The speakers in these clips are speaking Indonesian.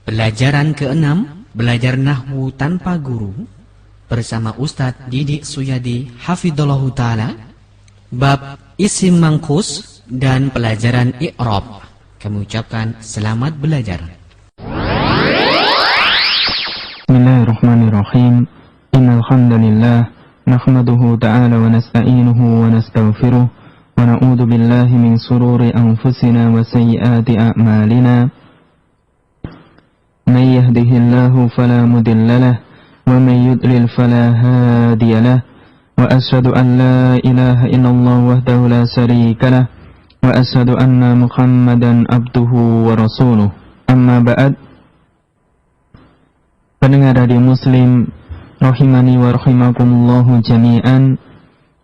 Pelajaran ke-6, belajar nahwu tanpa guru bersama Ustadz Didik Suyadi Hafidhullahu Ta'ala. Bab isim mangkus dan pelajaran i'rab. Kami ucapkan selamat belajar. Bismillahirrahmanirrahim. Innal hamdalillah nahmaduhu ta'ala wa nasta'inuhu wa nastaghfiruh wa na'udzu billahi min shururi anfusina wa sayyiati a'malina. May yahdihillahu fala mudilla lahu wa may yudlil fala hadiya lahu. Wa asyhadu an la ilaha illallah wahdahu la syarika lahu wa asyhadu anna Muhammadan abduhu wa rasuluh. Amma ba'd. Pendengar radio Muslim rahimani wa rahimakumullahu jami'an.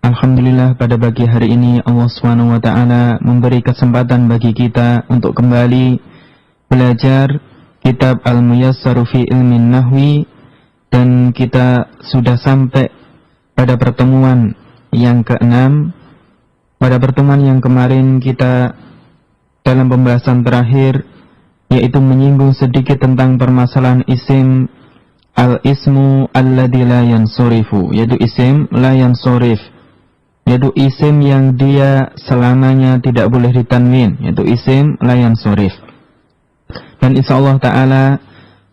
Alhamdulillah, pada pagi hari ini Allah Subhanahu wa taala memberi kesempatan bagi kita untuk kembali belajar kitab Al-Muyassaru fi Ilmin Nahwi, dan kita sudah sampai pada pertemuan yang ke-6. Pada pertemuan yang kemarin kita dalam pembahasan terakhir, yaitu menyinggung sedikit tentang permasalahan isim al-ismu alladzi la yansurifu, yaitu isim la yansurif, yaitu isim yang dia selamanya tidak boleh ditanwin, yaitu isim la yansurif. Dan insyaallah ta'ala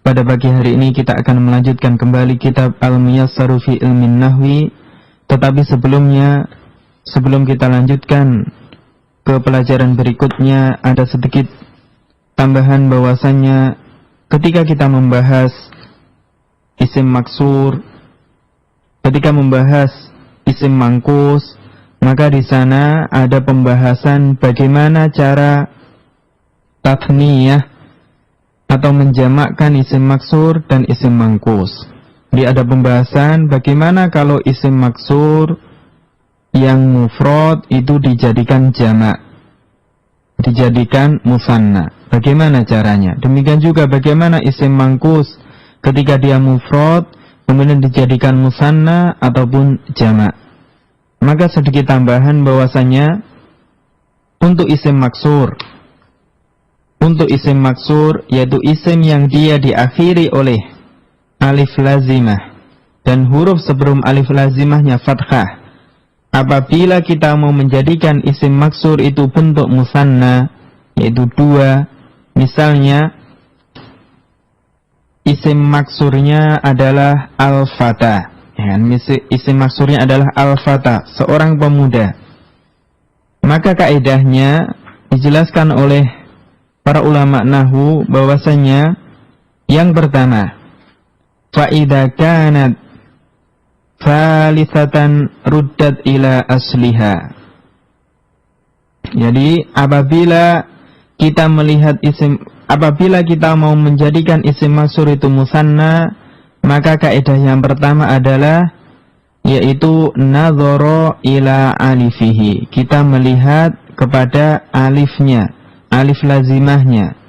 pada pagi hari ini kita akan melanjutkan kembali kitab Al-Muyassaru fi Ilmin Nahwi. Tetapi sebelum kita lanjutkan ke pelajaran berikutnya, ada sedikit tambahan bahwasannya ketika kita membahas isim maksur, ketika membahas isim mangkus, maka di sana ada pembahasan bagaimana cara tathniyah atau menjamakkan isim maksur dan isim mangkus. Jadi ada pembahasan bagaimana kalau isim maksur yang mufrad itu dijadikan jamak, dijadikan musanna. Bagaimana caranya? Demikian juga bagaimana isim mangkus ketika dia mufrad kemudian dijadikan musanna ataupun jamak. Maka sedikit tambahan bahwasanya untuk isim maksur yaitu isim yang dia diakhiri oleh alif lazimah dan huruf sebelum alif lazimahnya fathah. Apabila kita mau menjadikan isim maksur itu bentuk musanna, yaitu dua, misalnya isim maksurnya adalah al-fata, ya, isim maksurnya adalah al-fata, seorang pemuda, maka kaidahnya dijelaskan oleh para ulama nahwu bahwasanya yang pertama, fa idza kanat thalithatan ruddat ila asliha. Jadi apabila kita mau menjadikan isim maksur itu musanna, maka kaidah yang pertama adalah yaitu nadhara ila alifihi. Kita melihat kepada alifnya, alif lazimahnya.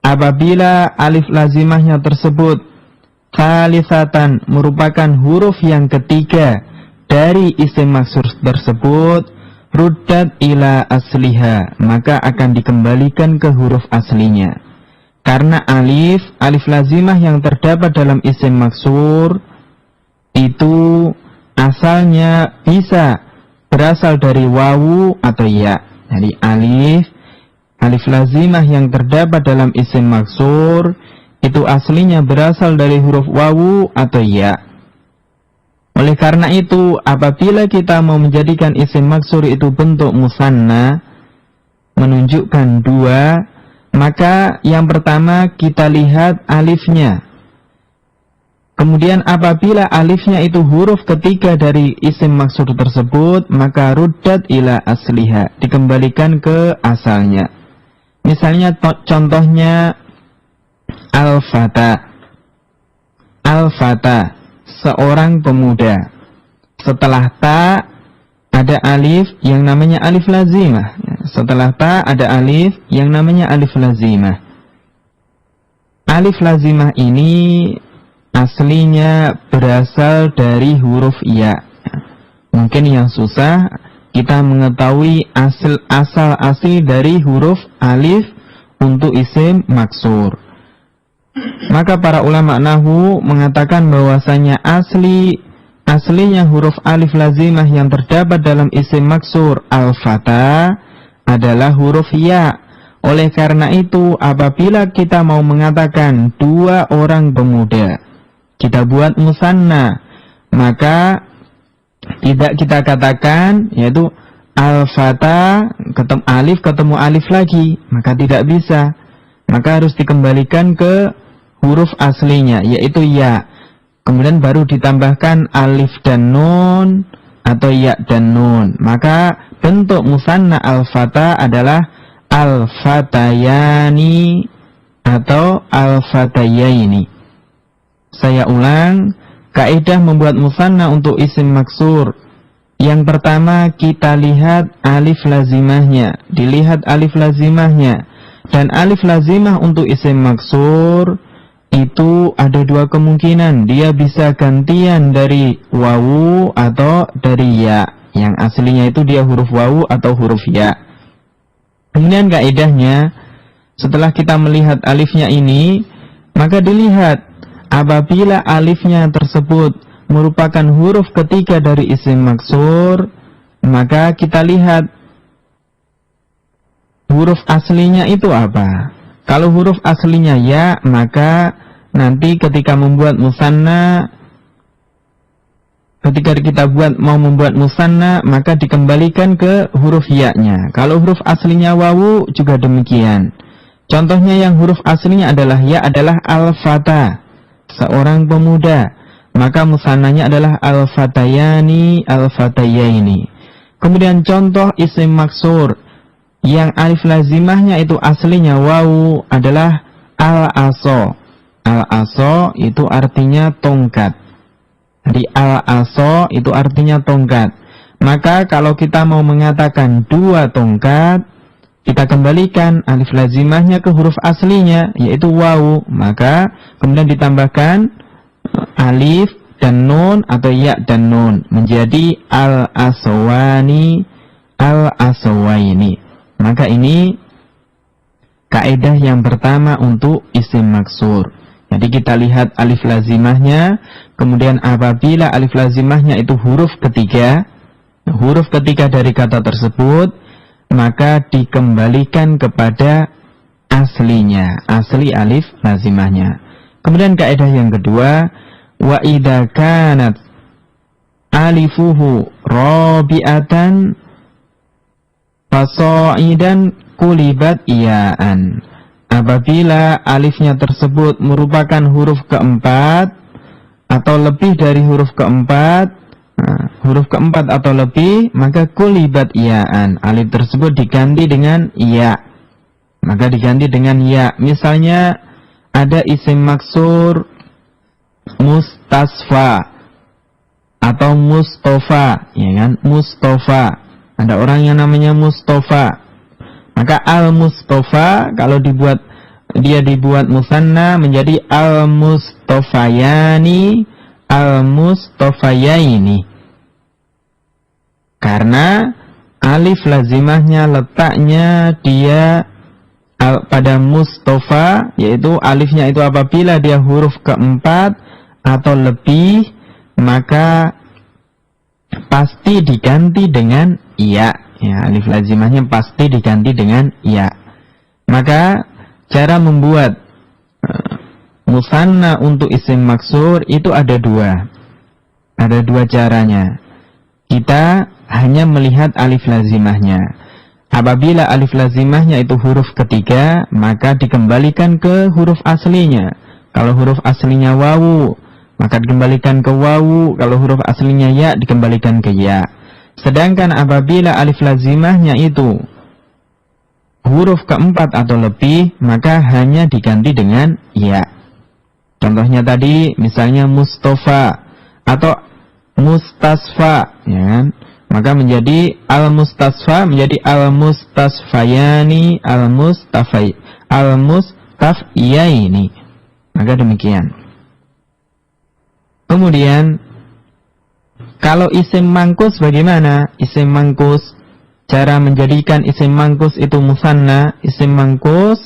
Apabila alif lazimahnya tersebut thalithatan, merupakan huruf yang ketiga dari isim maksur tersebut, ruddat ila asliha, maka akan dikembalikan ke huruf aslinya. Karena alif lazimah yang terdapat dalam isim maksur itu asalnya bisa berasal dari wawu atau ya. Jadi alif lazimah yang terdapat dalam isim maksur itu aslinya berasal dari huruf wawu atau ya. Oleh karena itu, apabila kita mau menjadikan isim maksur itu bentuk musanna, menunjukkan dua, maka yang pertama kita lihat alifnya. Kemudian apabila alifnya itu huruf ketiga dari isim maksur tersebut, maka ruddat ila asliha, dikembalikan ke asalnya. Misalnya contohnya al-fata, seorang pemuda. Setelah ta ada alif yang namanya alif lazimah. Setelah ta ada alif yang namanya alif lazimah. Alif lazimah ini aslinya berasal dari huruf ya. Mungkin yang susah kita mengetahui asal asli dari huruf alif untuk isim maksur. Maka para ulama nahwu mengatakan bahwasanya aslinya huruf alif lazimah yang terdapat dalam isim maksur al-fata adalah huruf ya. Oleh karena itu, apabila kita mau mengatakan dua orang pemuda, kita buat musanna, maka tidak kita katakan yaitu al-fata ketemu alif lagi, maka tidak bisa. Maka harus dikembalikan ke huruf aslinya, yaitu ya. Kemudian baru ditambahkan alif dan nun atau ya dan nun. Maka bentuk musanna al-fata adalah al-fatayani atau al-fatayaini. Saya ulang, kaidah membuat musanna untuk isim maksur. Yang pertama kita lihat alif lazimahnya, dilihat alif lazimahnya. Dan alif lazimah untuk isim maksur itu ada dua kemungkinan, dia bisa gantian dari wawu atau dari ya. Yang aslinya itu dia huruf wawu atau huruf ya. Kemudian kaidahnya, setelah kita melihat alifnya ini, maka dilihat apabila alifnya tersebut merupakan huruf ketiga dari isim maksur, maka kita lihat huruf aslinya itu apa. Kalau huruf aslinya ya, maka nanti ketika membuat musanna, ketika kita mau membuat musanna, maka dikembalikan ke huruf ya-nya. Kalau huruf aslinya wawu juga demikian. Contohnya yang huruf aslinya adalah ya adalah al-fata, seorang pemuda. Maka musannanya adalah al-fatayani, al-fatayaini. Kemudian contoh isim maksur yang alif lazimahnya itu aslinya wawu adalah al-aso. Al-aso itu artinya tongkat. Jadi al-aso itu artinya tongkat. Maka kalau kita mau mengatakan dua tongkat, kita kembalikan alif lazimahnya ke huruf aslinya, yaitu wawu. Maka kemudian ditambahkan alif dan nun atau ya dan nun menjadi al-aswani, al-aswaini. Maka ini kaidah yang pertama untuk isim maksur. Jadi kita lihat alif lazimahnya, kemudian apabila alif lazimahnya itu huruf ketiga dari kata tersebut, maka dikembalikan kepada aslinya, asli alif lazimahnya. Kemudian kaidah yang kedua, wa idza kanat alifuhu rabi'atan fasa'idan kulibat iyaan. Apabila alifnya tersebut merupakan huruf keempat atau lebih dari huruf keempat, huruf keempat atau lebih, maka kulibat iyaan. Alif tersebut diganti dengan ya. Maka diganti dengan ya. Misalnya ada isim maksur mustasfa atau mustofa, ya kan? Mustofa. Ada orang yang namanya Mustofa. Maka al-mustofa kalau dibuat musanna menjadi al-mustofayani, al-mustofayaini. Karena alif lazimahnya letaknya dia pada mustofa, yaitu alifnya itu apabila dia huruf keempat atau lebih, maka pasti diganti dengan ya. Ya, alif lazimahnya pasti diganti dengan ya. Maka cara membuat musanna untuk isim maksur itu ada dua. Ada dua caranya. Kita hanya melihat alif lazimahnya. Apabila alif lazimahnya itu huruf ketiga, maka dikembalikan ke huruf aslinya. Kalau huruf aslinya wawu, maka dikembalikan ke wawu. Kalau huruf aslinya ya, dikembalikan ke ya. Sedangkan apabila alif lazimahnya itu huruf keempat atau lebih, maka hanya diganti dengan ya. Contohnya tadi, misalnya Mustafa atau Mustasfa, ya kan? Maka menjadi al-mustasfa menjadi al-mustasfayani, al-mustafyaini. Maka demikian. Kemudian kalau isim mangkus bagaimana? Isim mangkus, cara menjadikan isim mangkus itu musanna. Isim mangkus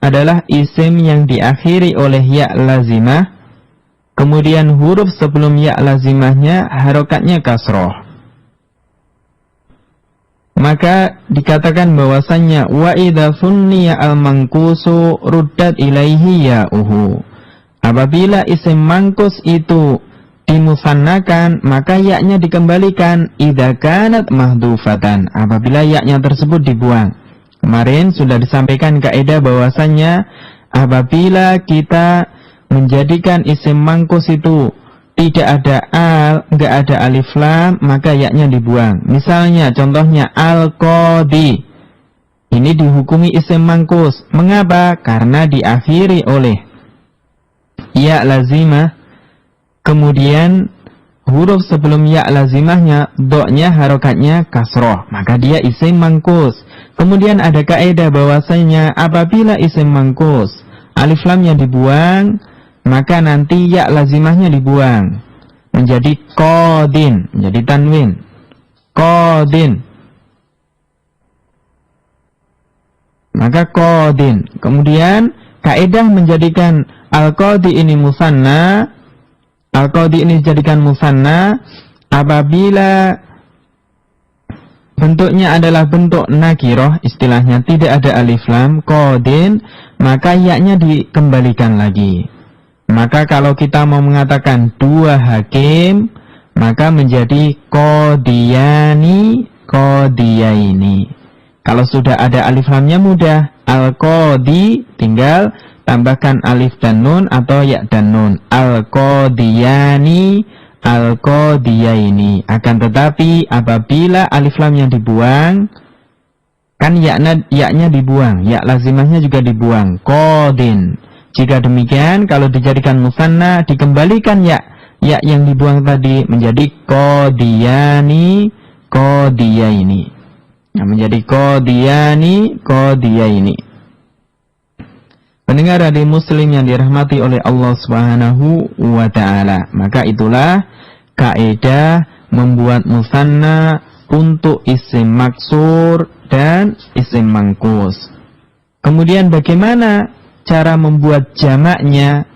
adalah isim yang diakhiri oleh ya lazimah, kemudian huruf sebelum ya lazimahnya harokatnya kasroh. Maka dikatakan bahwasannya wa idza sunniya al-manqusu ruddat ilaihi ya'uhu. Apabila isim mangkus itu dimusannakan, maka yaknya dikembalikan idza kanat mahdhufatan, apabila yaknya tersebut dibuang. Kemarin sudah disampaikan kaidah bahwasannya apabila kita menjadikan isim mangkus itu tidak ada al, enggak ada alif lam, maka yaknya dibuang. Misalnya contohnya al-qadi. Ini dihukumi isim mangkus. Mengapa? Karena diakhiri oleh ya lazimah, kemudian huruf sebelum ya lazimahnya do-nya harokatnya kasroh, maka dia isim mangkus. Kemudian ada kaidah bahwasanya apabila isim mangkus alif lamnya dibuang, maka nanti ya lazimahnya dibuang menjadi qadin, menjadi tanwin. Qadin. Maka qadin. Kemudian kaidah menjadikan al-qadi ini musanna. Al-qadi ini dijadikan musanna apabila bentuknya adalah bentuk nakiroh, istilahnya tidak ada alif lam, qadin, maka yaknya dikembalikan lagi. Maka kalau kita mau mengatakan dua hakim, maka menjadi qadiyani, qadiyaini. Kalau sudah ada alif lamnya mudah, al-qadi tinggal tambahkan alif dan nun atau ya dan nun. Al-qadiyani, al-qadiyaini. Akan tetapi apabila alif lamnya dibuang, kan yaknya dibuang, ya lazimahnya juga dibuang, qadin. Jika demikian, kalau dijadikan musanna, dikembalikan ya yang dibuang tadi menjadi qadiyani, qadiyaini. Nah, menjadi qadiyani, qadiyaini. Pendengar radio Muslim yang dirahmati oleh Allah Subhanahu wa taala. Maka itulah kaidah membuat musanna untuk isim maksur dan isim mangkus. Kemudian bagaimana cara membuat jamaknya,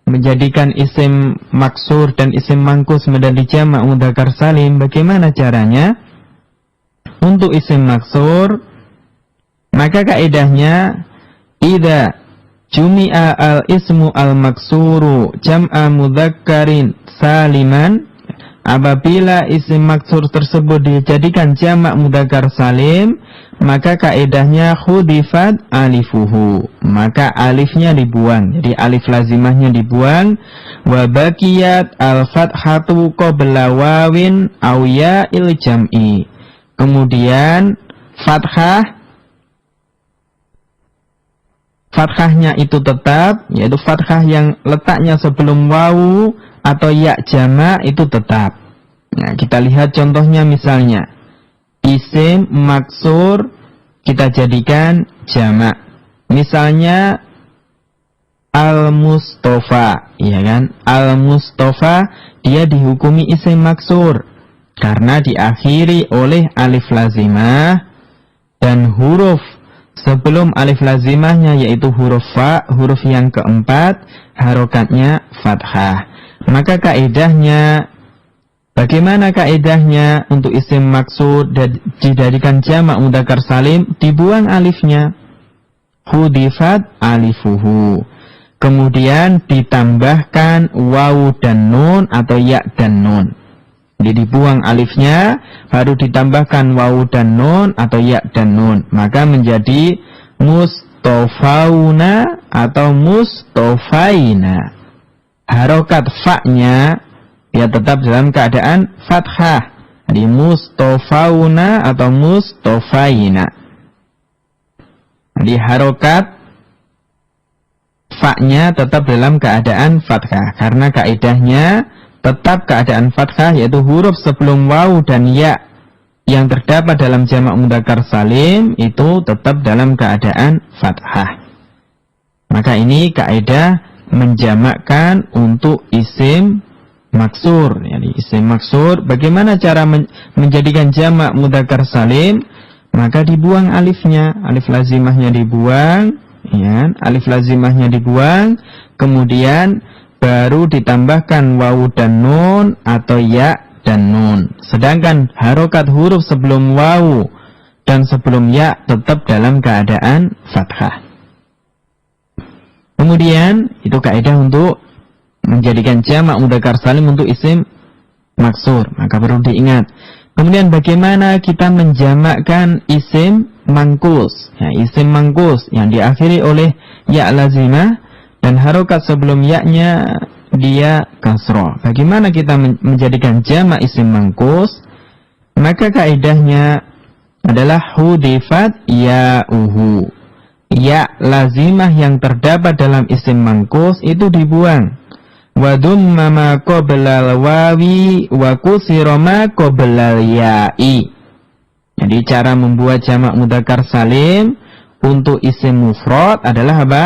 menjadikan isim maksur dan isim mangkus menjadi jamak mudzakkar salim? Bagaimana caranya? Untuk isim maksur, maka kaidahnya idza jumi'a al-ismu al-maksuru jam'a mudzakkarin saliman, apabila isim maksur tersebut dijadikan jamak mudzakkar salim, maka kaidahnya khudifat alifuhu, maka alifnya dibuang, jadi alif lazimahnya dibuang. Wa baqiyat al-fathatu qabla wawin aw ya'il jam'i, kemudian fathahnya itu tetap, yaitu fathah yang letaknya sebelum wawu atau ya jamak itu tetap. Nah, kita lihat contohnya, misalnya isim maksur kita jadikan jamak. Misalnya al-Mustafa, ya kan? Al-Mustafa dia dihukumi isim maksur karena diakhiri oleh alif lazimah dan huruf sebelum alif lazimahnya yaitu huruf fa, huruf yang keempat, harokatnya fathah. Maka kaidahnya, bagaimana kaidahnya untuk isim maksud dijadikan jamak mudzakkar salim? Dibuang alifnya, hudifat alifuhu, kemudian ditambahkan wawu dan nun atau ya dan nun. Jadi dibuang alifnya, baru ditambahkan wawu dan nun atau ya dan nun, maka menjadi mustofauna atau mustofaina. Harokat fa-nya ya tetap dalam keadaan fathah. Jadi mustofauna atau mustofaina. Jadi harokat fa-nya tetap dalam keadaan fathah karena kaidahnya tetap keadaan fathah, yaitu huruf sebelum wawu dan ya yang terdapat dalam jamak mudzakkar salim itu tetap dalam keadaan fathah. Maka ini kaidah menjamakkan untuk isim maksur. Jadi isim maksur, bagaimana cara menjadikan jamak mudzakkar salim? Maka dibuang alifnya, alif lazimahnya dibuang, ya, alif lazimahnya dibuang, kemudian baru ditambahkan wawu dan nun atau ya dan nun. Sedangkan harokat huruf sebelum wawu dan sebelum ya tetap dalam keadaan fathah. Kemudian itu kaidah untuk menjadikan jamak mudzakkar salim untuk isim maksur, maka perlu diingat. Kemudian bagaimana kita menjamakkan isim mangkus, ya, isim mangkus yang diakhiri oleh ya lazimah dan harokat sebelum ya-nya dia kasroh. Bagaimana kita menjadikan jamak isim mangkus? Maka kaidahnya adalah hudifat ya'uhu. Ya lazimah yang terdapat dalam isim mangkus itu dibuang. Wa dumma ma qoblal wawi wa kusira ma qoblal ya'i. Jadi cara membuat jamak mudzakkar salim untuk isim mufrad adalah apa?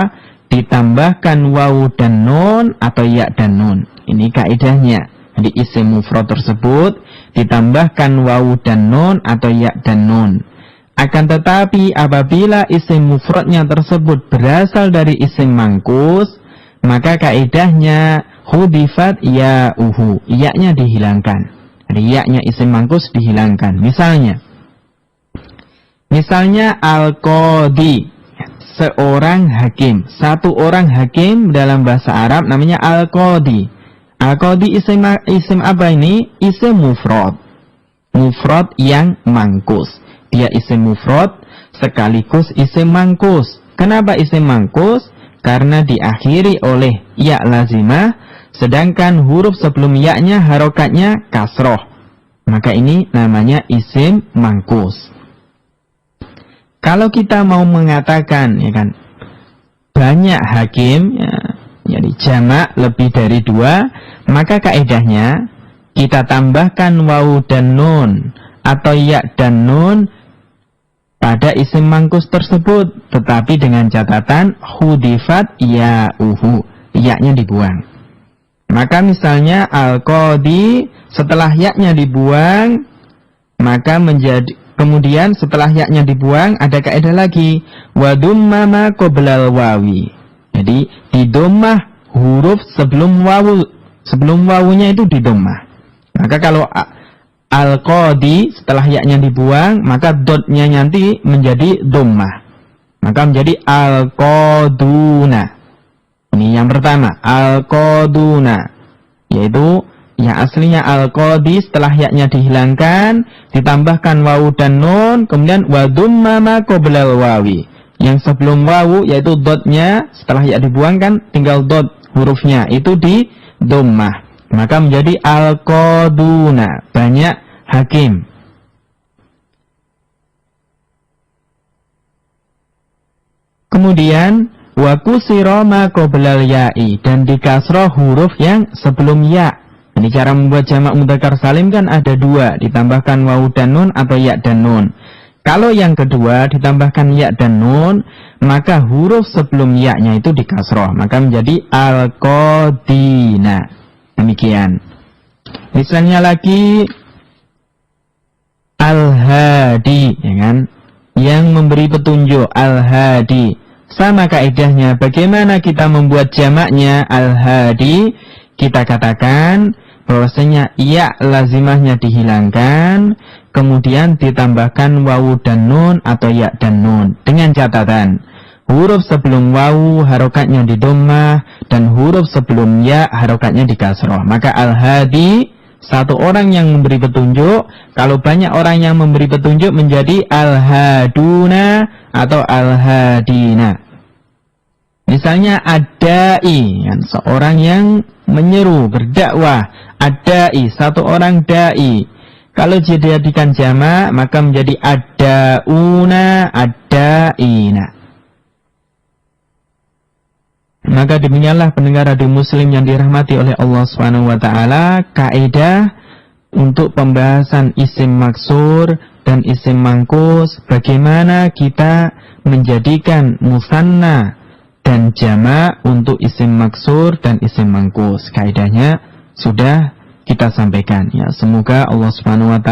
Ditambahkan wawu dan nun atau ya dan nun. Ini kaidahnya. Jadi isim mufrad tersebut ditambahkan wawu dan nun atau ya dan nun. Akan tetapi apabila isim mufradnya tersebut berasal dari isim mangkus, maka kaidahnya hudifat ya'uhu, ya-nya dihilangkan. Jadi ya-nya isim mangkus dihilangkan. Misalnya al-qadi, seorang hakim. Satu orang hakim dalam bahasa Arab namanya al-qadi. Al-qadi isim apa ini? Isim mufrad. Mufrad yang mangkus. Dia isim mufrad sekaligus isim mangkus. Kenapa isim mangkus? Karena diakhiri oleh ya lazimah, sedangkan huruf sebelum ya-nya harokatnya kasroh. Maka ini namanya isim mangkus. Kalau kita mau mengatakan, ya kan, banyak hakim, ya, jadi jamak lebih dari 2, maka kaidahnya kita tambahkan wawu dan nun atau ya dan nun pada isim mangkus tersebut, tetapi dengan catatan hudifat ya'uhu, ya-nya dibuang. Maka misalnya al-qadi, setelah ya-nya dibuang, maka menjadi kemudian setelah ya-nya dibuang ada kaidah lagi, wa dumma ma qoblal wawi. Jadi didomah huruf sebelum wawu, sebelum wawunya itu didomah. Maka kalau al-qadi setelah ya-nya dibuang, maka dotnya nanti menjadi dhammah. Maka menjadi al-qaduna. Ini yang pertama, al-qaduna, yaitu yang aslinya al-qadi setelah ya-nya dihilangkan, ditambahkan wawu dan nun, kemudian wa dhamma ma qoblal wawi. Yang sebelum wawu yaitu dotnya setelah ya dibuang kan tinggal dot hurufnya itu di dhammah. Maka menjadi al-qaduna, banyak hakim. Kemudian wa kusira ma qoblal ya'i, dan dikasroh huruf yang sebelum ya. Ini cara membuat jamak mudzakkar salim kan ada 2, ditambahkan wawu dan nun atau ya dan nun. Kalau yang kedua ditambahkan ya dan nun, maka huruf sebelum ya-nya itu dikasroh, maka menjadi al-qadina. Demikian. Misalnya lagi al-hadi, ya kan? Yang memberi petunjuk, al-hadi. Sama kaidahnya, bagaimana kita membuat jamaknya al-hadi? Kita katakan bahwasanya ya lazimahnya dihilangkan, kemudian ditambahkan wawu dan nun atau ya dan nun, dengan catatan huruf sebelum wawu harokatnya di dhammah dan huruf sebelum ya harokatnya di kasroh. Maka al-hadi, satu orang yang memberi petunjuk. Kalau banyak orang yang memberi petunjuk menjadi al-haduna atau al-hadina. Misalnya ad-da'i, kan, seorang yang menyeru, berdakwah. Ad-da'i, satu orang da'i. Kalau dijadikan jamak, maka menjadi ad-da'una, ad-da'ina. Maka demikianlah pendengar radio Muslim yang dirahmati oleh Allah SWT, kaidah untuk pembahasan isim maksur dan isim mangkus, bagaimana kita menjadikan musanna dan jamak untuk isim maksur dan isim mangkus. Kaidahnya sudah kita sampaikan, ya. Semoga Allah SWT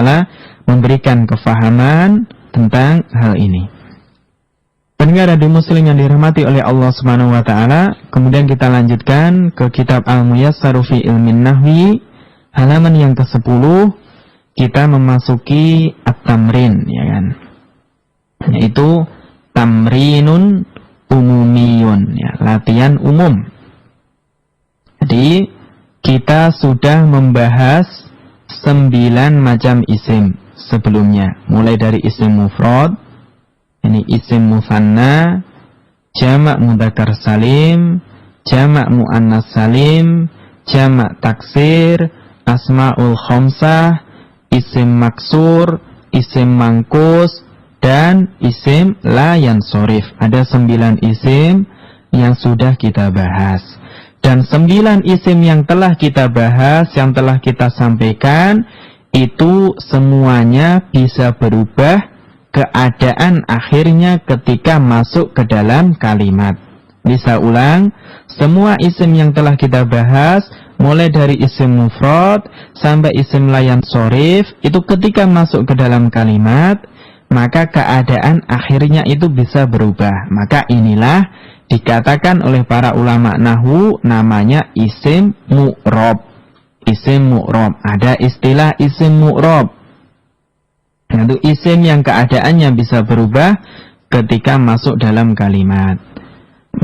memberikan kefahaman tentang hal ini. Pendengar radio Muslim yang dirahmati oleh Allah Subhanahu wa taala, kemudian kita lanjutkan ke kitab Al-Muyassaru fi Ilmin Nahwi, halaman yang ke-10. Kita memasuki at-tamrin, ya kan? Yaitu tamrinun umumiyun, ya, latihan umum. Jadi kita sudah membahas 9 macam isim sebelumnya, mulai dari isim mufrad, ini isim musanna, jamak mudzakkar salim, jamak muannas salim, jamak taksir, asmaul khamsah, isim maksur, isim mangkus, dan isim la yansorif. Ada 9 isim yang sudah kita bahas. Dan 9 isim yang telah kita bahas, yang telah kita sampaikan, itu semuanya bisa berubah keadaan akhirnya ketika masuk ke dalam kalimat. Bisa ulang, semua isim yang telah kita bahas, mulai dari isim mufrad sampai isim la yansorif, itu ketika masuk ke dalam kalimat, maka keadaan akhirnya itu bisa berubah. Maka inilah dikatakan oleh para ulama nahwu namanya isim mu'rob. Isim mu'rob. Ada istilah isim mu'rob. Itu isim yang keadaannya bisa berubah ketika masuk dalam kalimat.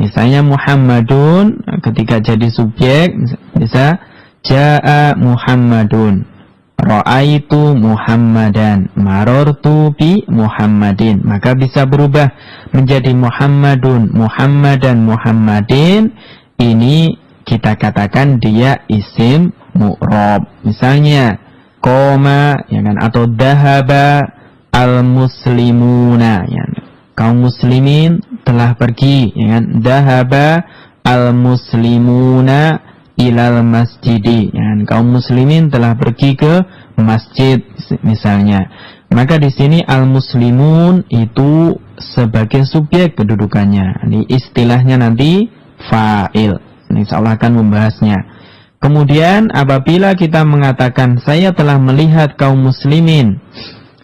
Misalnya Muhammadun, ketika jadi subjek bisa jaa Muhammadun, ra'aitu Muhammadan, marortu bi Muhammadin. Maka bisa berubah menjadi Muhammadun, Muhammadan, Muhammadin. Ini kita katakan dia isim mu'rob. Misalnya koma, ya kan, atau dahaba al-muslimuna, ya, kaum muslimin telah pergi, ya kan, dahaba al-muslimuna ilal masjidi, ya kan, kaum muslimin telah pergi ke masjid misalnya. Maka di sini al-muslimun itu sebagai subjek kedudukannya. Ini istilahnya nanti fa'il. Ini insyaallah akan membahasnya. Kemudian apabila kita mengatakan saya telah melihat kaum muslimin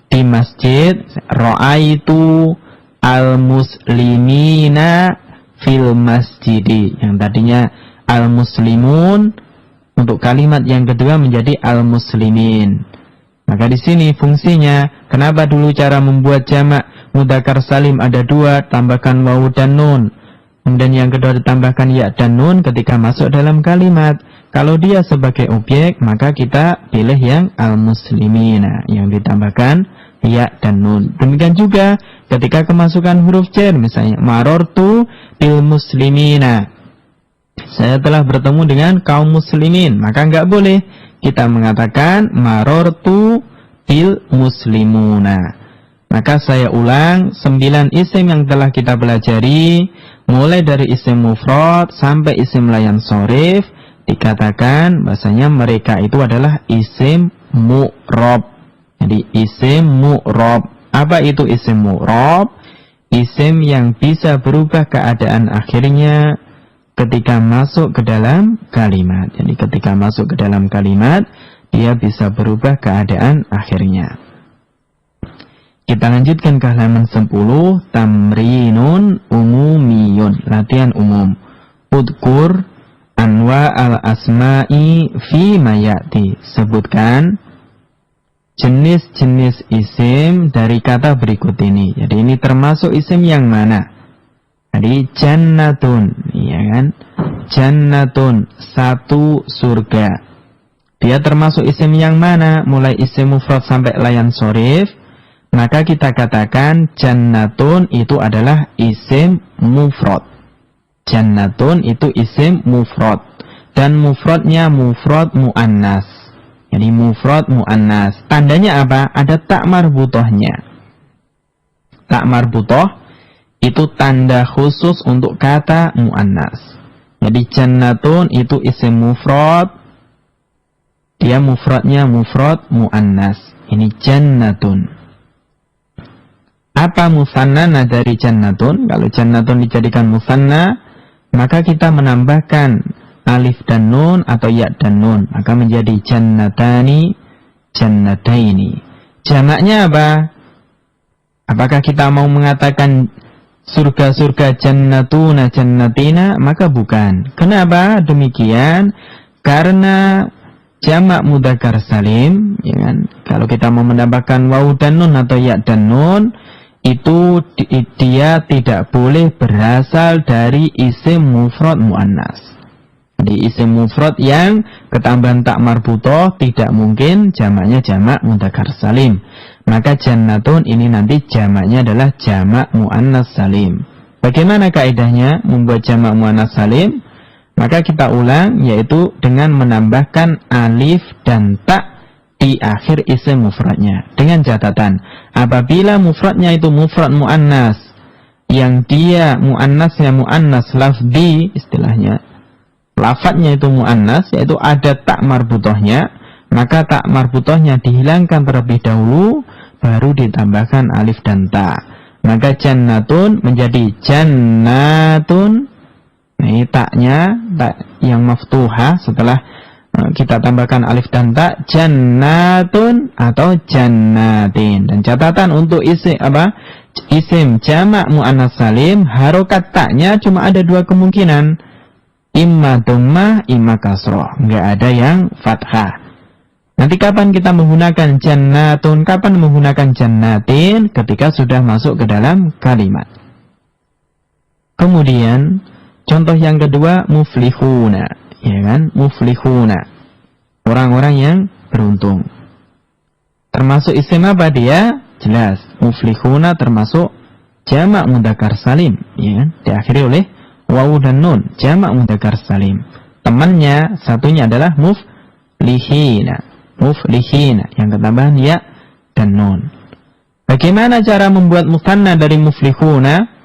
di masjid, ra'aitu al-muslimina fil masjidi. Yang tadinya al-muslimun, untuk kalimat yang kedua menjadi al-muslimin. Maka di sini fungsinya, kenapa dulu cara membuat jamak mudzakkar salim ada 2, tambahkan wawu dan nun. Kemudian yang kedua ditambahkan ya dan nun ketika masuk dalam kalimat. Kalau dia sebagai objek, maka kita pilih yang al-muslimina, yang ditambahkan ya dan nun. Demikian juga ketika kemasukan huruf jar, misalnya marortu bil muslimina, saya telah bertemu dengan kaum muslimin. Maka enggak boleh kita mengatakan marortu bil muslimuna. Maka saya ulang, 9 isim yang telah kita pelajari, mulai dari isim mufrad sampai isim la yansorif, dikatakan bahasanya mereka itu adalah isim mu'rob. Jadi isim mu'rob. Apa itu isim mu'rob? Isim yang bisa berubah keadaan akhirnya ketika masuk ke dalam kalimat. Jadi ketika masuk ke dalam kalimat, dia bisa berubah keadaan akhirnya. Kita lanjutkan ke halaman 10, tamrinun umumiyun, latihan umum. Udkur anwa al-asma'i fi mayati, sebutkan jenis-jenis isim dari kata berikut ini. Jadi ini termasuk isim yang mana? Jadi jannatun, ya kan? Jannatun, satu surga. Dia termasuk isim yang mana? Mulai isim mufrad sampai la yansorif. Maka kita katakan jannatun itu adalah isim mufrad. Jannatun itu isim mufrad. Dan mufradnya mufrad muannas. Jadi mufrad muannas. Tandanya apa? Ada tak marbutohnya. Tak marbutoh itu tanda khusus untuk kata muannas. Jadi jannatun itu isim mufrad. Dia mufradnya mufrad muannas. Ini jannatun. Apa musannana dari jannatun? Kalau jannatun dijadikan musanna, maka kita menambahkan alif dan nun atau ya dan nun, maka menjadi jannatani, jannataini. Jamaknya apa? Apakah kita mau mengatakan surga-surga jannatuna jannatina, maka bukan. Kenapa demikian? Karena jamak mudzakkar salim, ya kan? Kalau kita mau menambahkan waw dan nun atau ya dan nun, itu dia tidak boleh berasal dari isim mufrad muannas. Di isim mufrad yang ketambahan tak marbutoh tidak mungkin jamaknya jamak mudzakkar salim. Maka jannatun ini nanti jamaknya adalah jamak muannas salim. Bagaimana kaidahnya membuat jamak muannas salim? Maka kita ulang, yaitu dengan menambahkan alif dan ta di akhir isim mufradnya. Dengan catatan, apabila mufradnya itu mufrad muannas, yang dia muannasnya muannas lafzi, istilahnya lafadznya itu muannas, yaitu ada tak marbutohnya, maka tak marbutohnya dihilangkan terlebih dahulu, baru ditambahkan alif dan ta. Maka jannatun menjadi jannatun. Nah, ini taknya tak yang maftuhah, setelah kita tambahkan alif dan ta, jannatun atau jannatin. Dan catatan untuk isim jamak muannas salim, harokat taknya cuma ada dua kemungkinan, imma dhammah, imma kasroh, nggak ada yang fathah. Nanti kapan kita menggunakan jannatun, kapan menggunakan jannatin? Ketika sudah masuk ke dalam kalimat. Kemudian contoh yang kedua, muflihuna, ya kan? Muflihuna, orang-orang yang beruntung. Termasuk isim apa dia? Jelas, muflihuna termasuk jamak mudzakkar salim, ya kan? Diakhiri oleh wawu dan nun, jamak mudzakkar salim. Temannya satunya adalah muflihina, muflihina yang ketambahan ya dan nun. Bagaimana cara membuat musanna dari muflihuna?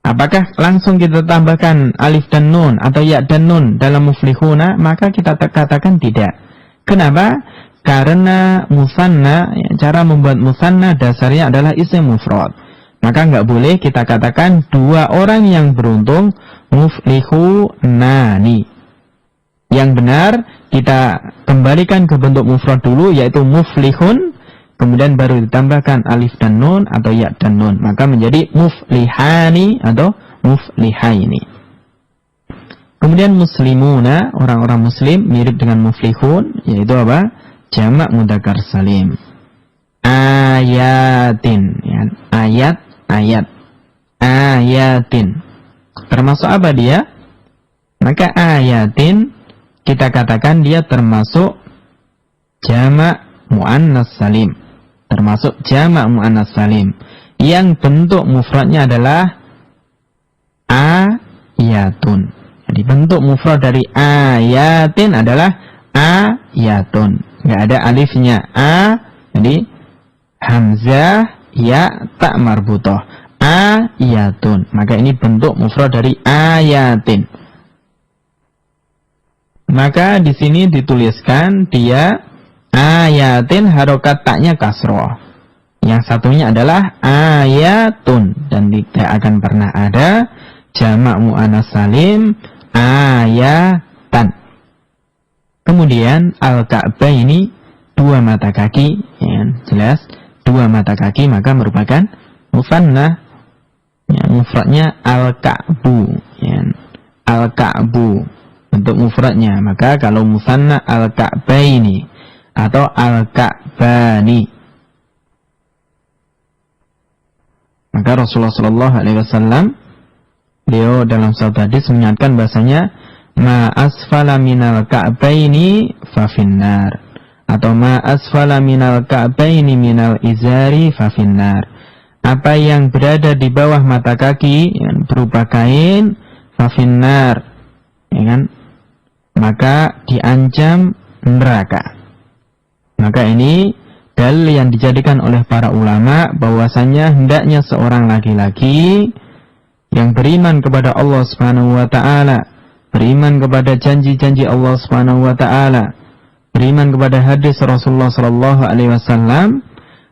Apakah langsung kita tambahkan alif dan nun atau ya dan nun dalam muflihuna? Maka kita katakan tidak. Kenapa? Karena musanna, ya, cara membuat musanna dasarnya adalah isim mufrad. Maka nggak boleh kita katakan dua orang yang beruntung muflihunani. Yang benar kita kembalikan ke bentuk mufrad dulu, yaitu muflihun, kemudian baru ditambahkan alif dan nun atau ya dan nun, maka menjadi muflihani atau muflihaini. Kemudian muslimuna, orang-orang muslim, mirip dengan muflihun, yaitu apa? Jamak mudzakkar salim. Ayatin, ya. Ayat, ayatin. Termasuk apa dia? Maka ayatin kita katakan dia termasuk jamak muannas salim. Termasuk jamak muannas salim yang bentuk mufradnya adalah ayatun. Jadi bentuk mufrad dari ayatin adalah ayatun. Enggak ada alifnya jadi hamzah ya tak marbutoh. Ayatun. Maka ini bentuk mufrad dari ayatin. Maka di sini dituliskan dia ayatin, harokat taknya kasroh. Yang satunya adalah ayatun, dan tidak akan pernah ada jamak muannas salim ayatan. Kemudian al-Ka'bah ini dua mata kaki, ya, jelas dua mata kaki, maka merupakan musanna. Ya, mufradnya al-Ka'bu, ya, al-Ka'bu untuk mufradnya. Maka kalau musanna al-Ka'baini atau al-Ka'bani. Maka Rasulullah SAW beliau dalam satu hadis menyatakan bahasanya ma asfala minal ka'baini fa finnar, atau ma asfala minal ka'baini minal izari fa finnar. Apa yang berada di bawah mata kaki yang berupa kain fa finnar, ya kan? Maka diancam neraka. Maka ini dalil yang dijadikan oleh para ulama bahwasanya hendaknya seorang laki-laki yang beriman kepada Allah Subhanahu wa taala, beriman kepada janji-janji Allah Subhanahu wa taala, beriman kepada hadis Rasulullah sallallahu alaihi wasallam,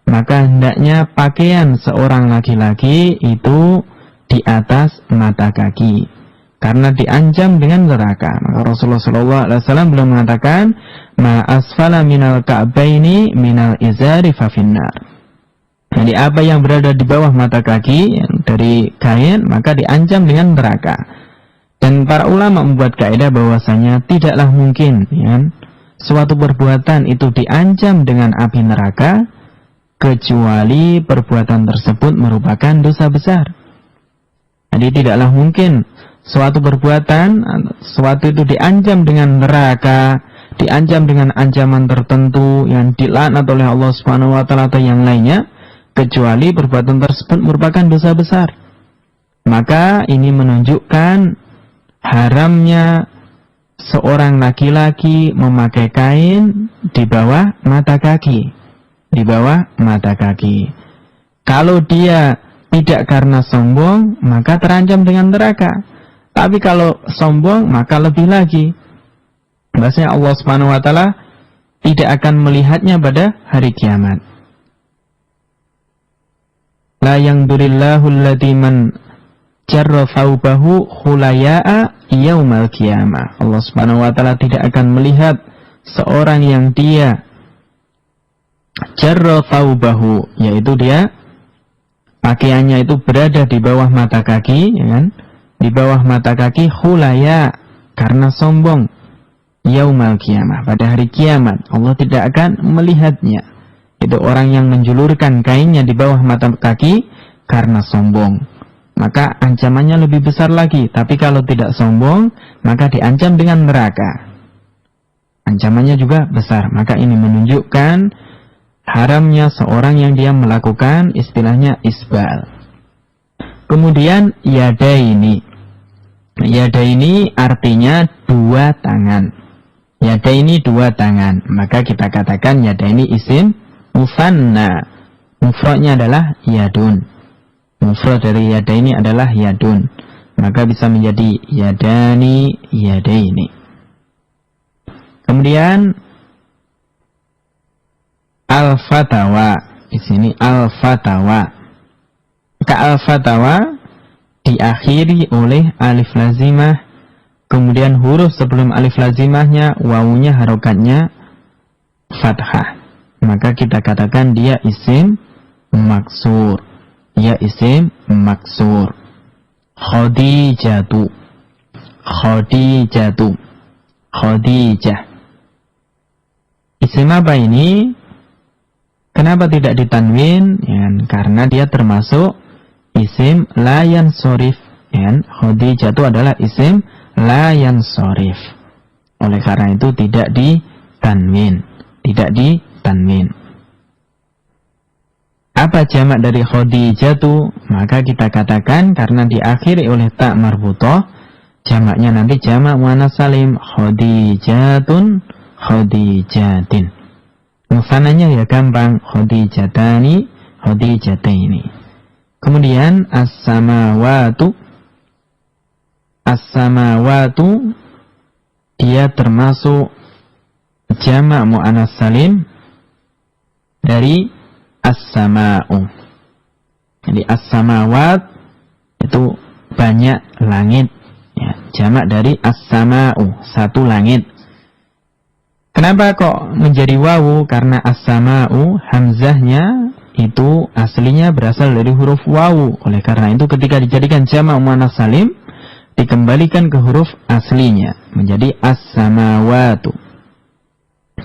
maka hendaknya pakaian seorang laki-laki itu di atas mata kaki, karena diancam dengan neraka. Maka Rasulullah SAW belum mengatakan ma asfala minal ka'baini minal izari fa finnar. Jadi apa yang berada di bawah mata kaki dari kain maka diancam dengan neraka. Dan para ulama membuat kaidah bahwasanya tidaklah mungkin suatu perbuatan itu diancam dengan api neraka kecuali perbuatan tersebut merupakan dosa besar. Jadi tidaklah mungkin suatu perbuatan, suatu itu diancam dengan neraka, diancam dengan ancaman tertentu yang dilaknat oleh Allah Subhanahu wa taala atau yang lainnya, kecuali perbuatan tersebut merupakan dosa besar. Maka ini menunjukkan haramnya seorang laki-laki memakai kain di bawah mata kaki. Di bawah mata kaki. Kalau dia tidak karena sombong, maka terancam dengan neraka. Tapi kalau sombong, maka lebih lagi. Bahasanya Allah Subhanahu wa taala tidak akan melihatnya pada hari kiamat. La yangdurillahu alladhi man jarra thawbahu khulaya'a yaumal qiyamah. Allah Subhanahu wa taala tidak akan melihat seorang yang dia jarra thawbahu, yaitu dia pakaiannya itu berada di bawah mata kaki, di bawah mata kaki khulaya, karena sombong. Yaumal qiyamah, pada hari kiamat Allah tidak akan melihatnya. Itu orang yang menjulurkan kainnya di bawah mata kaki karena sombong, maka ancamannya lebih besar lagi. Tapi kalau tidak sombong, maka diancam dengan neraka, ancamannya juga besar. Maka ini menunjukkan haramnya seorang yang dia melakukan istilahnya isbal. Kemudian yadaini. Yadaini artinya dua tangan. Yadaini dua tangan. Maka kita katakan yadaini isim musanna. Mufradnya adalah yadun. Mufrad dari yadaini adalah yadun. Maka bisa menjadi yadani, yadaini. Kemudian al-fatawa. Di sini al-fatawa. Maka al-fatawa diakhiri oleh alif lazimah, kemudian huruf sebelum alif lazimahnya wawunya harokatnya fathah. Maka kita katakan dia isim maksur. Ya isim maksur. Khadijatu. Khadijatu. Khadijah. Isim apa ini? Kenapa tidak ditanwin? Karena dia termasuk isim la yansorif. Khadijah itu adalah isim la yansorif. Oleh karena itu tidak ditanwin. Tidak ditanwin. Apa jamak dari Khadijah itu? Maka kita katakan karena diakhiri oleh ta marbutoh, jamaknya nanti jamak muannats salim. Khadijatun, khadijatin. Musananya ya gampang, khadijatani, khadijataini. Kemudian as-samawatu. As-samawatu dia termasuk jamak muannats salim dari as-sama'u. Jadi as-samawat itu banyak langit, jamak dari as-sama'u, satu langit. Kenapa kok menjadi wawu? Karena as-sama'u hamzahnya itu aslinya berasal dari huruf wawu. Oleh karena itu ketika dijadikan jamak muannats salim dikembalikan ke huruf aslinya menjadi as-samawatu.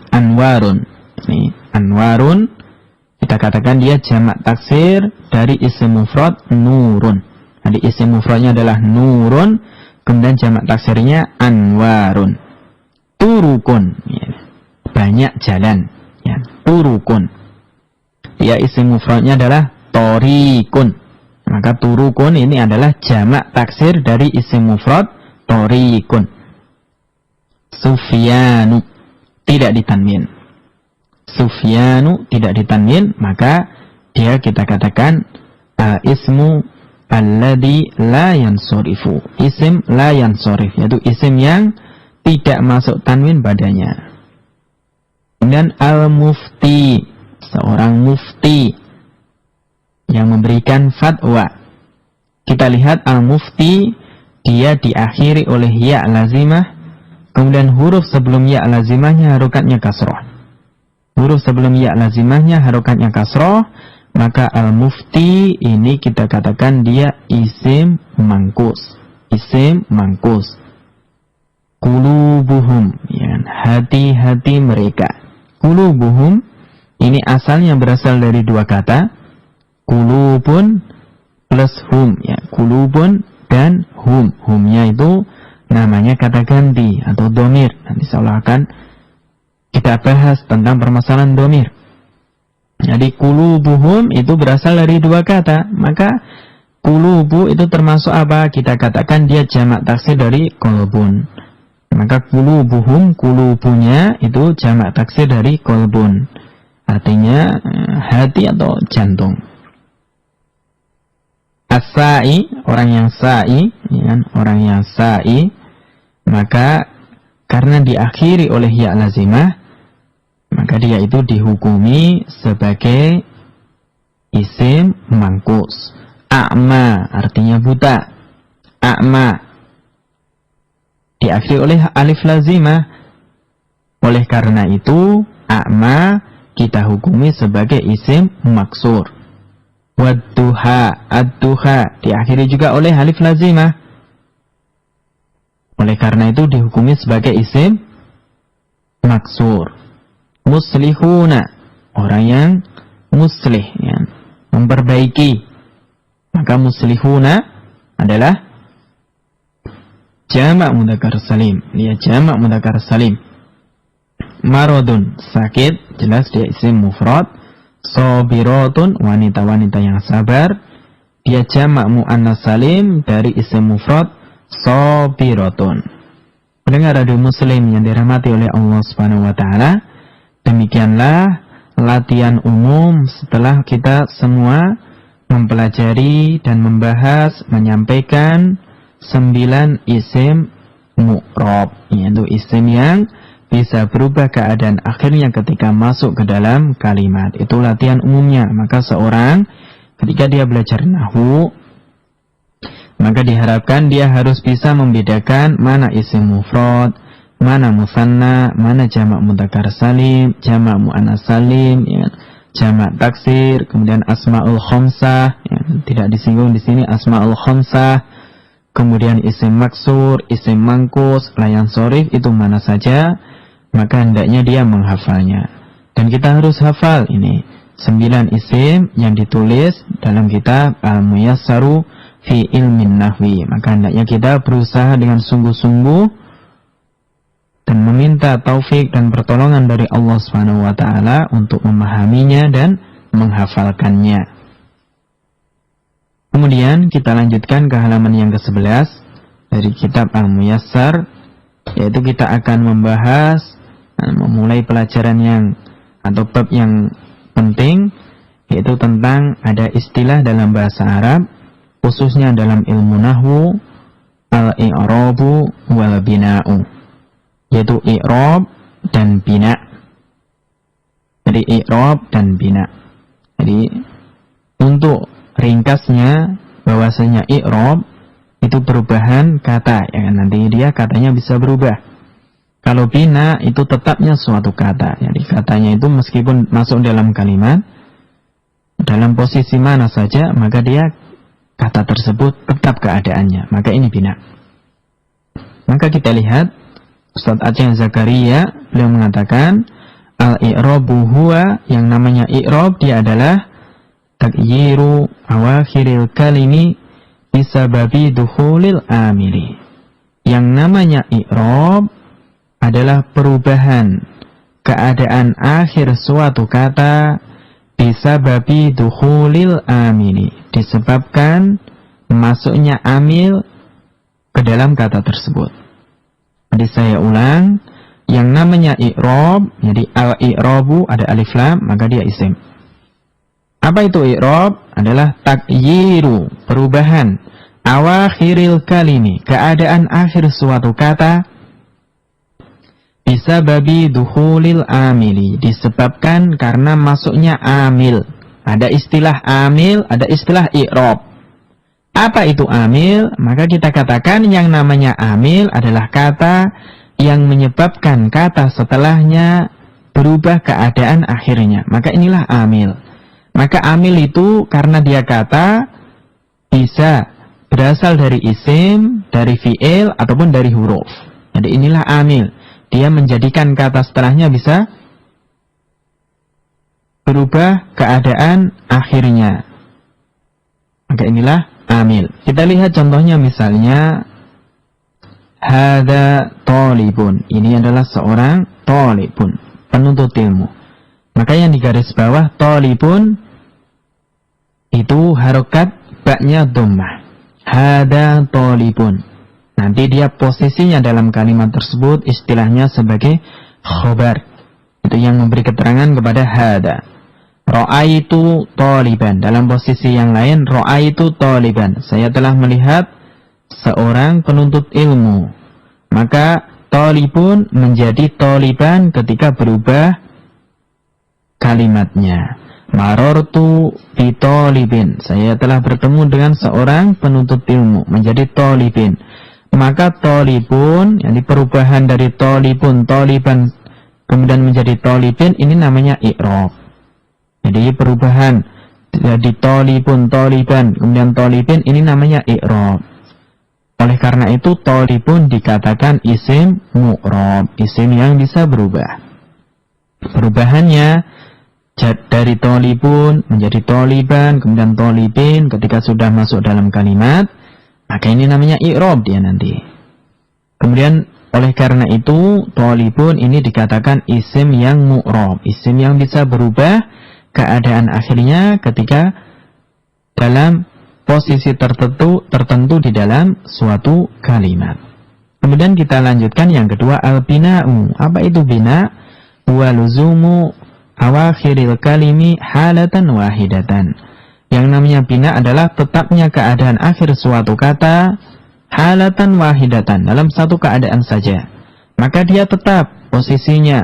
Anwarun. Ini anwarun kita katakan dia jamak taksir dari isim mufrad nurun. Jadi isim mufradnya adalah nurun, kemudian jamak taksirnya anwarun. Turukun, banyak jalan, turukun. Ya isim mufradnya adalah torikun. Maka turukun ini adalah jamak taksir dari isim mufrad torikun. Sufyanu tidak ditanwin. Sufyanu tidak ditanwin, maka dia kita katakan ismu alladhi la yansorifu. Isim la yansorif, yaitu isim yang tidak masuk tanwin padanya. Dan al-mufti, seorang mufti yang memberikan fatwa. Kita lihat al-mufti dia diakhiri oleh ya lazimah, kemudian huruf sebelum ya lazimahnya harokatnya kasroh. Huruf sebelum ya lazimahnya harokatnya kasroh, Maka al-mufti ini kita katakan dia isim mangkus. Isim mangkus. Qulubuhum, ya, hati-hati mereka. Qulubuhum ini asalnya berasal dari dua kata. Qulubun plus hum, ya. Qulubun dan hum. Humnya itu namanya kata ganti atau domir. Nanti insyaallah akan kita bahas tentang permasalahan domir. Jadi qulubuhum itu berasal dari dua kata. Maka qulubu itu termasuk apa? Kita katakan dia jamak taksir dari qalbun. Maka qulubuhum, qulubunya itu jamak taksir dari qalbun. Artinya hati atau jantung. As-sa'i, orang yang sa'i, ya, orang yang sa'i, maka karena diakhiri oleh ya lazimah, maka dia itu dihukumi sebagai isim mangkus. A'ma artinya buta. A'ma diakhiri oleh alif lazimah. Oleh karena itu a'ma kita hukumi sebagai isim maksur. Wadduha, ad-duha diakhiri juga oleh alif lazimah. Oleh karena itu dihukumi sebagai isim maksur. Muslihuna, orang yang muslih, ya, memperbaiki. Maka muslihuna adalah jamak mudzakkar salim. Dia jamak mudzakkar salim. Maradun, sakit, jelas dia isim mufrad. Sabiratun, wanita-wanita yang sabar. Dia jamak muannas salim dari isim mufrad sabiratun. Pendengar radio muslim yang dirahmati oleh Allah Subhanahu wa taala, demikianlah latihan umum setelah kita semua mempelajari dan membahas, menyampaikan 9 isim mu'rab, yaitu isim yang bisa berubah keadaan akhirnya ketika masuk ke dalam kalimat. Itu latihan umumnya. Maka seorang ketika dia belajar nahwu, maka diharapkan dia harus bisa membedakan mana isim mufrad, mana musanna, mana jamak mudzakkar salim, jamak muannas salim, ya, jamak taksir, kemudian asmaul khamsah, ya, tidak disinggung di sini asmaul khamsah, kemudian isim maksur, isim mangkus, layan shorif itu mana saja, maka hendaknya dia menghafalnya. Dan kita harus hafal ini 9 isim yang ditulis dalam kitab Al-Muyassaru fi ilmin nahwi. Maka hendaknya kita berusaha dengan sungguh-sungguh dan meminta taufik dan pertolongan dari Allah Subhanahu wa taala untuk memahaminya dan menghafalkannya. Kemudian kita lanjutkan ke halaman yang ke-11 dari kitab Al-Muyassar, yaitu kita akan membahas memulai pelajaran yang atau bab yang penting, yaitu tentang ada istilah dalam bahasa Arab khususnya dalam ilmu nahwu, al-i'rabu wal bina'u, yaitu i'rab dan bina. Jadi i'rab dan bina. Jadi untuk ringkasnya bahwasanya i'rab itu perubahan kata, ya kan? Nanti dia katanya bisa berubah. Kalau bina itu tetapnya suatu kata. Jadi katanya itu meskipun masuk dalam kalimat, dalam posisi mana saja, maka dia kata tersebut tetap keadaannya. Maka ini bina. Maka kita lihat Ustaz Aceh Zakaria, beliau mengatakan al-i'rabu huwa, yang namanya i'rab dia adalah taghyiru awakhiril kalimi bisababi dukhulil amili. Yang namanya i'rab adalah perubahan keadaan akhir suatu kata bisababi dukhulil amili, disebabkan masuknya amil ke dalam kata tersebut. Jadi saya ulang, yang namanya i'rab, jadi al-i'rabu ada alif lam, maka dia isim. Apa itu i'rab? Adalah taghyiru, perubahan awakhiril kalimi, keadaan akhir suatu kata bisababi dukhulil amili, disebabkan karena masuknya amil. Ada istilah amil, ada istilah i'rab. Apa itu amil? Maka kita katakan yang namanya amil adalah kata yang menyebabkan kata setelahnya berubah keadaan akhirnya. Maka inilah amil. Maka amil itu karena dia kata bisa berasal dari isim, dari fi'il, ataupun dari huruf. Jadi inilah amil. Dia menjadikan kata setelahnya bisa berubah keadaan akhirnya. Maka inilah amil. Kita lihat contohnya misalnya hada talibun. Ini adalah seorang talibun, penuntut ilmu. Maka yang di garis bawah talibun itu harokat baknya dhammah. Hada talibun. Nanti dia posisinya dalam kalimat tersebut istilahnya sebagai khobar. Itu yang memberi keterangan kepada hada. Ra'aitu taliban. Dalam posisi yang lain, ra'aitu taliban. Saya telah melihat seorang penuntut ilmu. Maka talibun menjadi taliban ketika berubah kalimatnya. Marortu bi talibin. Saya telah bertemu dengan seorang penuntut ilmu. Menjadi talibin. Maka talibun, yang perubahan dari talibun, taliban, kemudian menjadi talibin, ini namanya i'rab. Jadi perubahan dari talibun, taliban, kemudian talibin, ini namanya i'rab. Oleh karena itu talibun dikatakan isim mu'rab, isim yang bisa berubah. Perubahannya dari talibun menjadi taliban, kemudian talibin ketika sudah masuk dalam kalimat, maka ini namanya i'rab dia nanti. Kemudian oleh karena itu talibun ini dikatakan isim yang mu'rab, isim yang bisa berubah keadaan akhirnya ketika dalam posisi tertentu di dalam suatu kalimat. Kemudian kita lanjutkan yang kedua, al-bina'u. Apa itu bina? Wa luzumu awakhiril kalimi halatan wahidatan. Yang namanya bina adalah tetapnya keadaan akhir suatu kata halatan wahidatan, dalam satu keadaan saja. Maka dia tetap posisinya,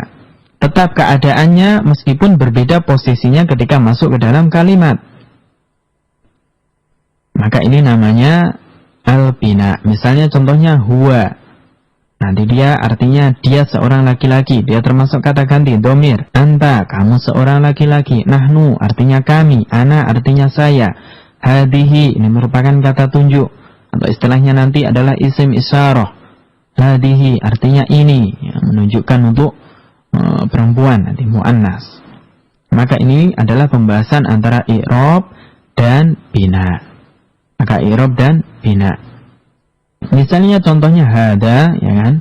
tetap keadaannya meskipun berbeda posisinya ketika masuk ke dalam kalimat. Maka ini namanya al-bina. Misalnya contohnya huwa. Nanti dia artinya dia seorang laki-laki. Dia termasuk kata ganti dhamir. Anta, kamu seorang laki-laki. Nahnu artinya kami. Ana artinya saya. Hadihi ini merupakan kata tunjuk. Atau istilahnya nanti adalah isim isyarah. Hadihi artinya ini, yang menunjukkan untuk perempuan, nanti mu'annas. Maka ini adalah pembahasan antara i'rab dan bina. Maka i'rab dan bina. Misalnya contohnya hada, ya kan?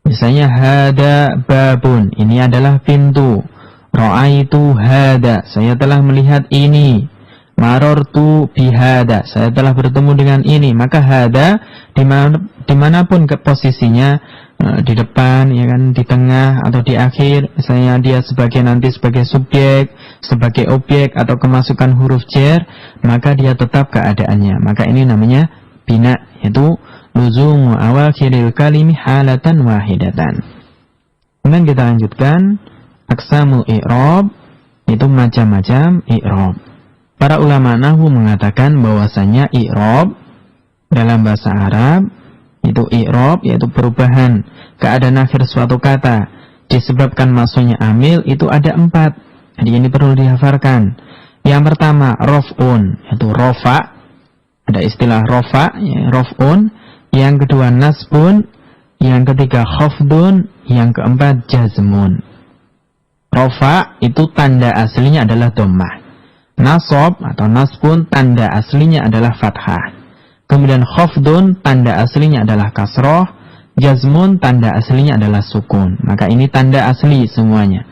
Misalnya hada babun, ini adalah pintu. Ra'aitu hada, saya telah melihat ini. Marortu bihada, saya telah bertemu dengan ini. Maka hada dimanapun ke posisinya, di depan, ya kan, di tengah atau di akhir, misalnya dia nanti sebagai subjek, sebagai objek atau kemasukan huruf jar, maka dia tetap keadaannya. Maka ini namanya bina, yaitu luzumu awakhiril kalimi halatan wahidatan. Kemudian kita lanjutkan aqsamul i'rab, itu macam-macam i'rab. Para ulama nahwu mengatakan bahwasanya i'rab dalam bahasa Arab itu i'rab, yaitu perubahan keadaan akhir suatu kata disebabkan masuknya amil, itu ada 4. Jadi ini perlu dihafalkan. Yang pertama raf'un, yaitu rofa. Ada istilah rofa, ya, raf'un. Yang kedua nasbun. Yang ketiga khafdun. Yang keempat jazmun. Rofa itu tanda aslinya adalah dhammah. Nasab atau nasbun tanda aslinya adalah fathah. Kemudian khafdun tanda aslinya adalah kasroh. Jazmun tanda aslinya adalah sukun. Maka ini tanda asli semuanya.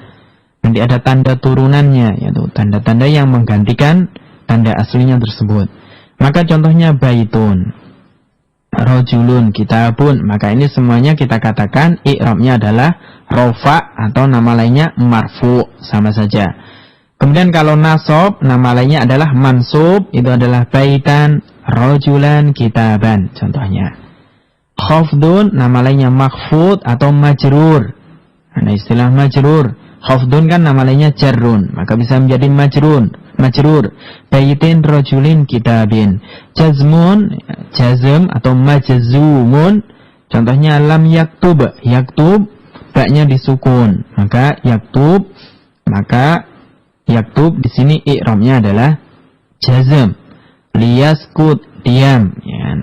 Nanti ada tanda turunannya, yaitu tanda-tanda yang menggantikan tanda aslinya tersebut. Maka contohnya baitun, rojulun, kitabun. Maka ini semuanya kita katakan i'rabnya adalah rofa atau nama lainnya marfu, sama saja. Kemudian kalau nasab, nama lainnya adalah mansub, itu adalah baitan, rojulan, kitaban, contohnya. Khafdun, nama lainnya makhfud atau majrur. Ada istilah majrur. Khafdun kan nama lainnya jarrun, maka bisa menjadi majrur. Baitin, rojulin, kitabin. Jazmun, jazm atau majzumun, contohnya lam yaktub. Yaktub, baknya disukun, maka yaktub, maka Yaktub di sini i'rabnya adalah jazm. Liyaskut, diam, ya.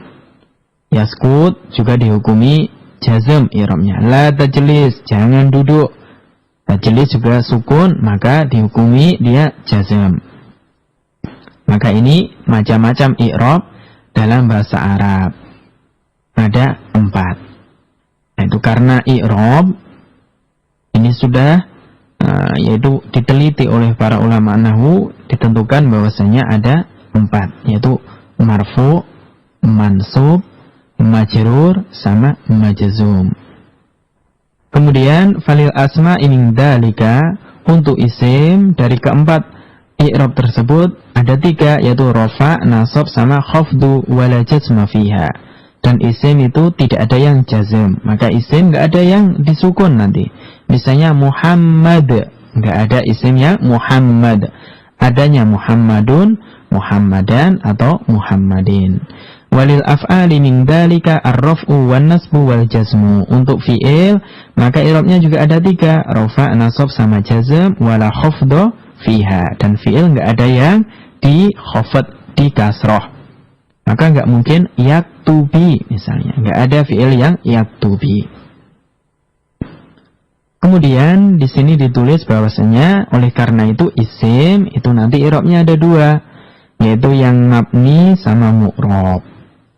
Yaskut juga dihukumi jazm i'rabnya. La tajlis, jangan duduk. Tajlis juga sukun, maka dihukumi dia jazm. Maka ini macam-macam i'rab dalam bahasa Arab. Ada 4. Itu karena i'rab ini sudah yaitu diteliti oleh para ulama nahwu, ditentukan bahwasanya ada 4, yaitu marfu, mansub, majrur, sama majzum. Kemudian falil asma min dzalika, untuk isim dari keempat i'rab tersebut ada 3, yaitu rafa, nasab, sama khafdu wala jazma fiha. Dan isim itu tidak ada yang jazm, maka isim enggak ada yang disukun nanti. Misalnya Muhammad, enggak ada isim yang Muhammad. Adanya Muhammadun, Muhammadan, atau Muhammadin. Walil af'ali min dzalika ar-raf'u wan nasbu wal jazmu. Untuk fi'il maka i'rabnya juga ada 3, rafa, nasab, sama jazm, wala khafdu fiha. Dan fi'il enggak ada yang di khafd, di kasrah. Maka enggak mungkin yaktubi misalnya, enggak ada fi'il yang yaktubi. Kemudian di sini ditulis bahwasanya oleh karena itu isim itu nanti i'rabnya ada 2, yaitu yang mabni sama mu'rab.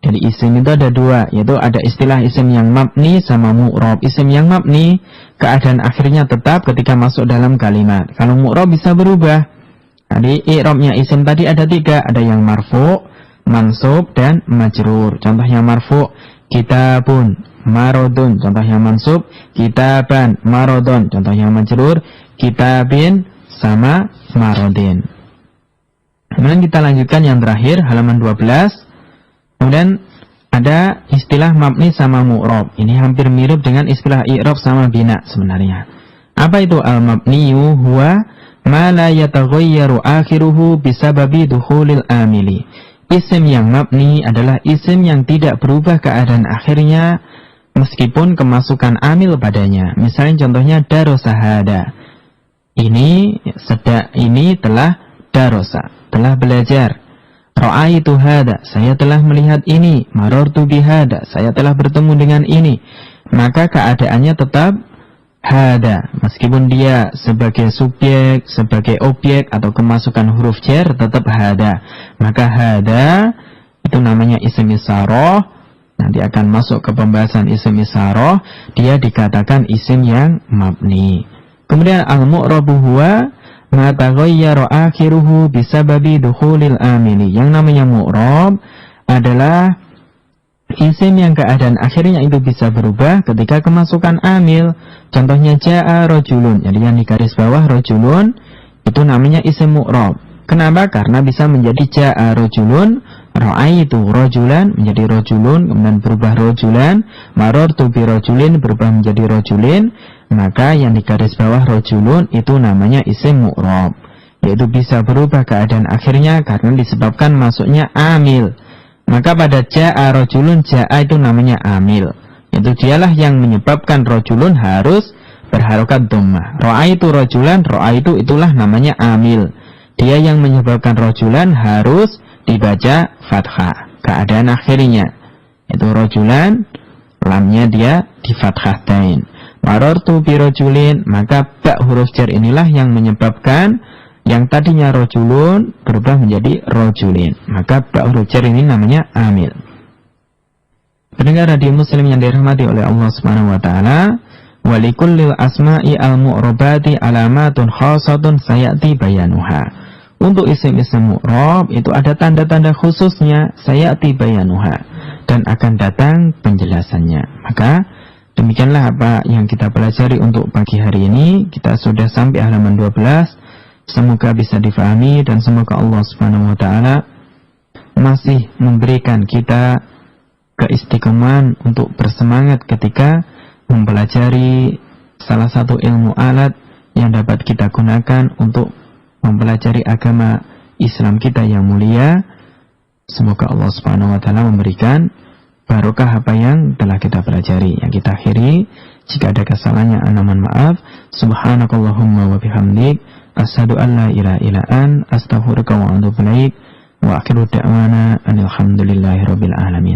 Jadi isim itu ada 2, yaitu ada istilah isim yang mabni sama mu'rab. Isim yang mabni keadaan akhirnya tetap ketika masuk dalam kalimat. Kalau mu'rab bisa berubah. Jadi i'rabnya isim tadi ada 3, ada yang marfu, mansub, dan majrur. Contohnya marfu, kitabun, marodun. Contohnya mansub, kitaban, marodun. Contohnya majrur, kitabin, sama marodin. Kemudian kita lanjutkan yang terakhir, halaman 12. Kemudian ada istilah mabni sama mu'rab. Ini hampir mirip dengan istilah i'rab sama bina sebenarnya. Apa itu al-mabniyu? Huwa ma la yataghayyaru akhiruhu bisababi dukhulil amili. Isim yang mabni adalah isim yang tidak berubah keadaan akhirnya meskipun kemasukan amil padanya. Misalnya contohnya darosahada. Ini telah darosa, telah belajar. Ra'aitu hada, saya telah melihat ini. Marartu bihada, saya telah bertemu dengan ini. Maka keadaannya tetap hada, meskipun dia sebagai subjek, sebagai objek, atau kemasukan huruf jar tetap hada. Maka hada itu namanya isim isyarah. Nanti akan masuk ke pembahasan isim isyarah. Dia dikatakan isim yang mabni. Kemudian al-mu'rabu huwa ma taghayyara akhiruhu bisababi dukhulil amili. Yang namanya mu'rab adalah isim yang keadaan akhirnya itu bisa berubah ketika kemasukan amil. Contohnya ja'a rajulun. Jadi yang di garis bawah rajulun itu namanya isim mu'rab. Kenapa? Karena bisa menjadi ja'a rajulun, ra'aitu rajulan menjadi rajulun, kemudian berubah rajulan, marartu bi rajulin berubah menjadi rajulin. Maka yang di garis bawah rajulun itu namanya isim mu'rab, yaitu bisa berubah keadaan akhirnya karena disebabkan masuknya amil. Maka pada ja'a rajulun, ja'a itu namanya amil, yaitu dialah yang menyebabkan rajulun harus berharokat dhammah. Ra'aitu rajulan, ra'aitu itulah namanya amil, dia yang menyebabkan rajulan harus dibaca fathah keadaan akhirnya, yaitu rajulan, lamnya dia di fathah tain. Marartu bi rajulin, maka ba huruf jar inilah yang menyebabkan yang tadinya rajulun berubah menjadi rajulin. Maka ba huruf jar ini namanya amil. Pendengar radio Muslim yang dirahmati oleh Allah Subhanahu wa taala, wa likullil asma'i al-mu'rabati alamatun khassatun sayati bayanuha. Untuk isim-isim mu'rab itu ada tanda-tanda khususnya, sayati bayanuha, dan akan datang penjelasannya. Maka demikianlah apa yang kita pelajari untuk pagi hari ini. Kita sudah sampai halaman 12. Semoga bisa difahami dan semoga Allah Subhanahu wa taala masih memberikan kita keistiqomahan untuk bersemangat ketika mempelajari salah satu ilmu alat yang dapat kita gunakan untuk mempelajari agama Islam kita yang mulia. Semoga Allah Subhanahu wa taala memberikan barokah apa yang telah kita pelajari. Yang kita akhiri, jika ada kesalahannya ana mohon maaf. Subhanakallahumma wa bihamdik, Asyhadu an la ilaha illa anta, astaghfiruka wa atubu ilaik. Wa akhiru da'wana alhamdulillahi rabbil alamin.